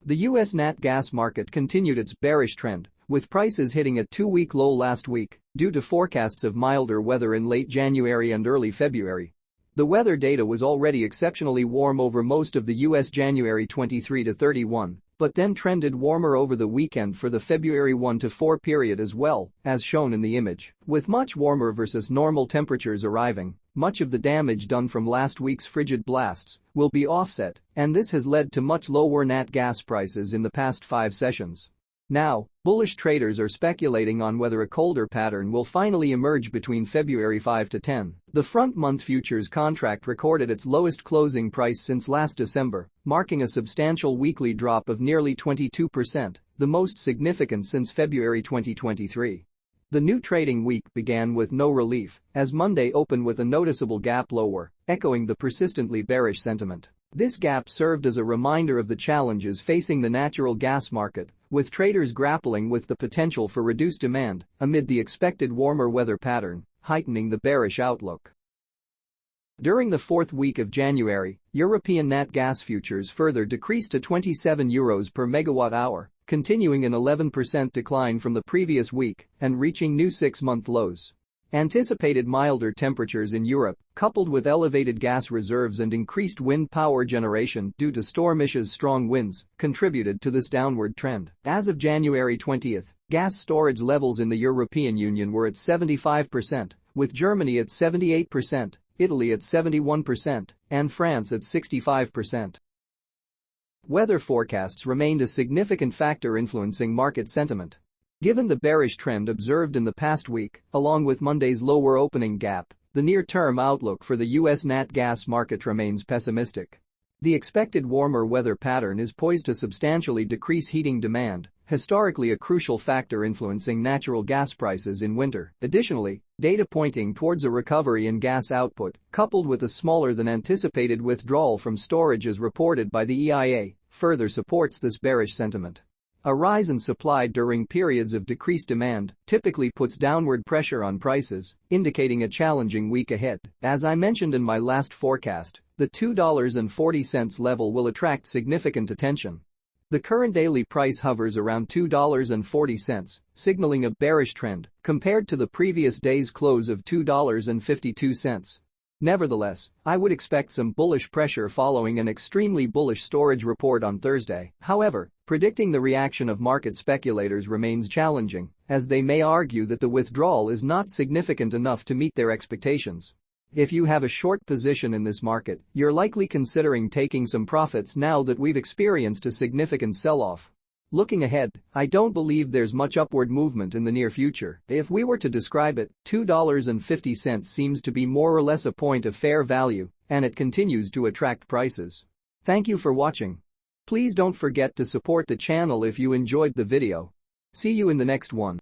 The U.S. nat gas market continued its bearish trend, with prices hitting a two-week low last week due to forecasts of milder weather in late January and early February. The weather data was already exceptionally warm over most of the U.S. January 23 to 31, but then trended warmer over the weekend for the February 1 to 4 period as well, as shown in the image. With much warmer versus normal temperatures arriving, much of the damage done from last week's frigid blasts will be offset, and this has led to much lower nat gas prices in the past 5 sessions. Now, bullish traders are speculating on whether a colder pattern will finally emerge between February 5 to 10. The front-month futures contract recorded its lowest closing price since last December, marking a substantial weekly drop of nearly 22%, the most significant since February 2023. The new trading week began with no relief, as Monday opened with a noticeable gap lower, echoing the persistently bearish sentiment. This gap served as a reminder of the challenges facing the natural gas market, with traders grappling with the potential for reduced demand amid the expected warmer weather pattern, heightening the bearish outlook. During the fourth week of January, European nat gas futures further decreased to €27 per megawatt-hour, continuing an 11% decline from the previous week and reaching new 6-month lows. Anticipated milder temperatures in Europe, coupled with elevated gas reserves and increased wind power generation due to Storm Isha's strong winds, contributed to this downward trend. As of January 20, gas storage levels in the European Union were at 75%, with Germany at 78%, Italy at 71%, and France at 65%. Weather forecasts remained a significant factor influencing market sentiment. Given the bearish trend observed in the past week, along with Monday's lower opening gap, the near-term outlook for the U.S. nat gas market remains pessimistic. The expected warmer weather pattern is poised to substantially decrease heating demand, historically a crucial factor influencing natural gas prices in winter. Additionally, data pointing towards a recovery in gas output, coupled with a smaller than anticipated withdrawal from storage as reported by the EIA, further supports this bearish sentiment. A rise in supply during periods of decreased demand typically puts downward pressure on prices, indicating a challenging week ahead. As I mentioned in my last forecast, the $2.40 level will attract significant attention. The current daily price hovers around $2.40, signaling a bearish trend compared to the previous day's close of $2.52. Nevertheless, I would expect some bullish pressure following an extremely bullish storage report on Thursday. However, predicting the reaction of market speculators remains challenging, as they may argue that the withdrawal is not significant enough to meet their expectations. If you have a short position in this market, you're likely considering taking some profits now that we've experienced a significant sell-off. Looking ahead, I don't believe there's much upward movement in the near future. If we were to describe it, $2.50 seems to be more or less a point of fair value, and it continues to attract prices. Thank you for watching. Please don't forget to support the channel if you enjoyed the video. See you in the next one.